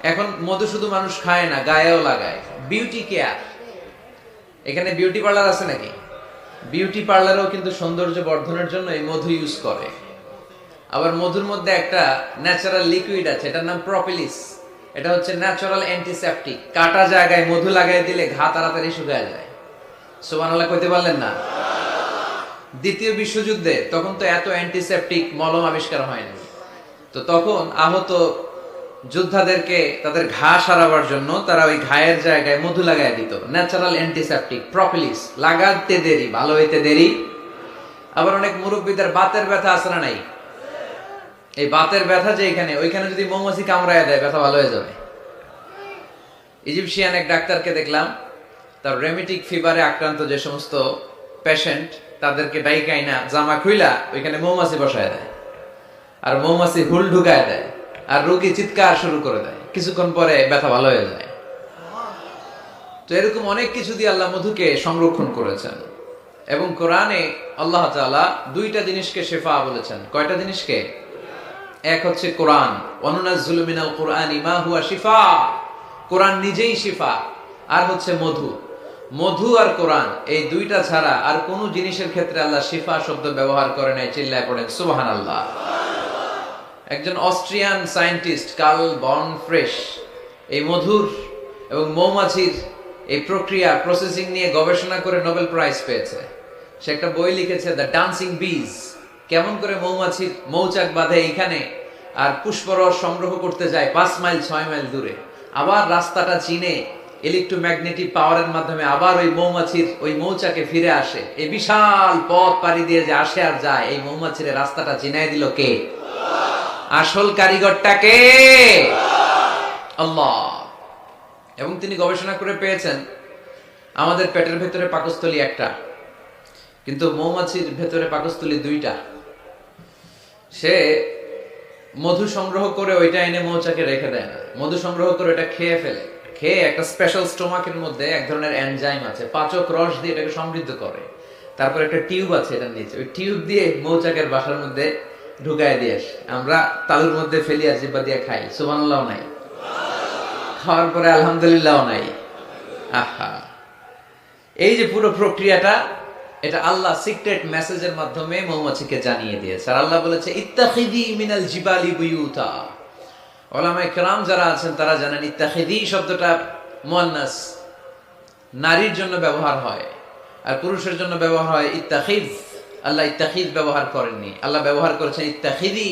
এখন মধু শুধু মানুষ খায় না, গায়েও লাগায়। বিউটি কেয়ার, এখানে বিউটি পার্লার আছে নাকি? বিউটি পার্লারও কিন্তু সৌন্দর্য বর্ধনের জন্য এই মধু ইউজ করে। আবার মধুর মধ্যে একটা ন্যাচারাল লিকুইড আছে, এটার নাম প্রপিলিস। এটা হচ্ছে ন্যাচারাল অ্যান্টিসেপটিক। কাটা জায়গায় মধু লাগাই দিলে ঘা তাড়াতাড়ি শুকায় যায়। সুবহানাল্লাহ কইতে পারলেন না? দ্বিতীয় বিশ্বযুদ্ধে তখন তো এত অ্যান্টিসেপটিক মলম আবিষ্কার হয়নি, তো তখন আহত যোদ্ধাদেরকে তাদের ঘা সারাবার জন্য তারা ওই ঘায়ের জায়গায় মধু লাগাই দিত। ন্যাচারাল অ্যান্টিসেপটিক প্রপিলিস, লাগাতে দেরি ভালো হইতে দেরি। আবার অনেক মুরব্বীদের বাতের ব্যথা আছে না নাই? এই বাতের ব্যথা যে এখানে, ওইখানে যদি মৌমাছি কামড়ায় দেয় ব্যথা ভালো হয়ে যাবে। ইজিপশিয়ান এক ডাক্তারকে দেখলাম, তার রেমিটিক ফিভারে আক্রান্ত যে সমস্ত পেশেন্ট তাদেরকে ডাইকাইনা জামা খুইলা ওইখানে মৌমাছি বসায় দেয়, আর মৌমাছি হুল ঢুকায় দেয়, আর রোগী চিৎকার শুরু করে দেয়, কিছুক্ষণ পরে ব্যথা ভালো হয়ে যায়। তো এরকম অনেক কিছু দিয়ে আল্লাহ মধুকে সংরক্ষণ করেছেন। এবং কোরআনে আল্লাহ তাআলা দুইটা জিনিসকে শিফা বলেছেন। কয়টা জিনিসকে? এক হচ্ছে কোরআন, ওয়ানুনাজ্জিলু মিনাল কুরআনি মা হুয়া শিফা, কোরআন নিজেই শিফা। আর হচ্ছে মধু। মধু আর কোরআন এই দুইটা ছাড়া আর কোন জিনিসের ক্ষেত্রে আল্লাহ শিফা শব্দ ব্যবহার করে নাই। চিল্লায় পড়েন সুবহানাল্লাহ। একজন অস্ট্রিয়ান সায়েন্টিস্ট কার্ল বর্ন ফ্রেশ এই মধুর এবং মৌমাছির এই প্রক্রিয়া প্রসেসিং নিয়ে গবেষণা করে নোবেল প্রাইজ পেয়েছে। সে একটা বই লিখেছে, দ্য ডান্সিং বিজ, কেমন করে মৌমাছির মৌচাক বাঁধে এইখানে আর পুষ্পরস সংগ্রহ করতে যায় 5 মাইল 6 মাইল দূরে, আবার রাস্তাটা চিনে ইলেকট্রোম্যাগনেটিক পাওয়ারের মাধ্যমে আবার ওই মৌমাছির ওই মৌচাকে ফিরে আসে। এই বিশাল পথ পাড়ি দিয়ে যে আসে আর যায়, এই মৌমাছির রাস্তাটা চিনাই দিল কে? আসল কারিগরটা কে? আল্লাহ। এবং তিনি গবেষণা করে পেয়েছেন আমাদের পেটের ভেতরে পাকস্থলী একটা, কিন্তু মৌমাছির ভেতরে পাকস্থলী দুইটা। সে মধু সংগ্রহ করে ওইটা এনে মৌচাকে রেখে দেয় না, মধু সংগ্রহ করে ওটা খেয়ে ফেলে। খেয়ে একটা স্পেশাল স্টোমাকের মধ্যে এক ধরনের এনজাইম আছে, পাচক রস দিয়ে এটাকে সমৃদ্ধ করে। তারপর একটা টিউব আছে এটার নিচে, ওই টিউব দিয়ে মৌচাকের বাসার মধ্যে ঢুকায় দিয়ে আসে। আমরা তালুর মধ্যে ফেলি আর জিব্বা দিয়ে খাই, সুবহানাল্লাহ নাই। খাওয়ার পরে আলহামদুলিল্লাহ নাই। আহা, এই যে পুরো প্রক্রিয়াটা, এটা আল্লাহ সিক্রেট মেসেজের মাধ্যমে মৌমাছিকে জানিয়ে দিয়েছে। আর আল্লাহ বলেছে ইত্তাখিযি মিনাল জিবালি বুয়ুতা। উলামায়ে কেরাম যারা আছেন তারা জানেন ইত্তাখিযি শব্দটা মুয়ান্নাস, নারীর জন্য ব্যবহার হয়, আর পুরুষের জন্য ব্যবহার হয় ইত্তাখিজ। আল্লাহ ইত্তাখিজ ব্যবহার করেননি, আল্লাহ ব্যবহার করেছেন ইত্তাখিযি।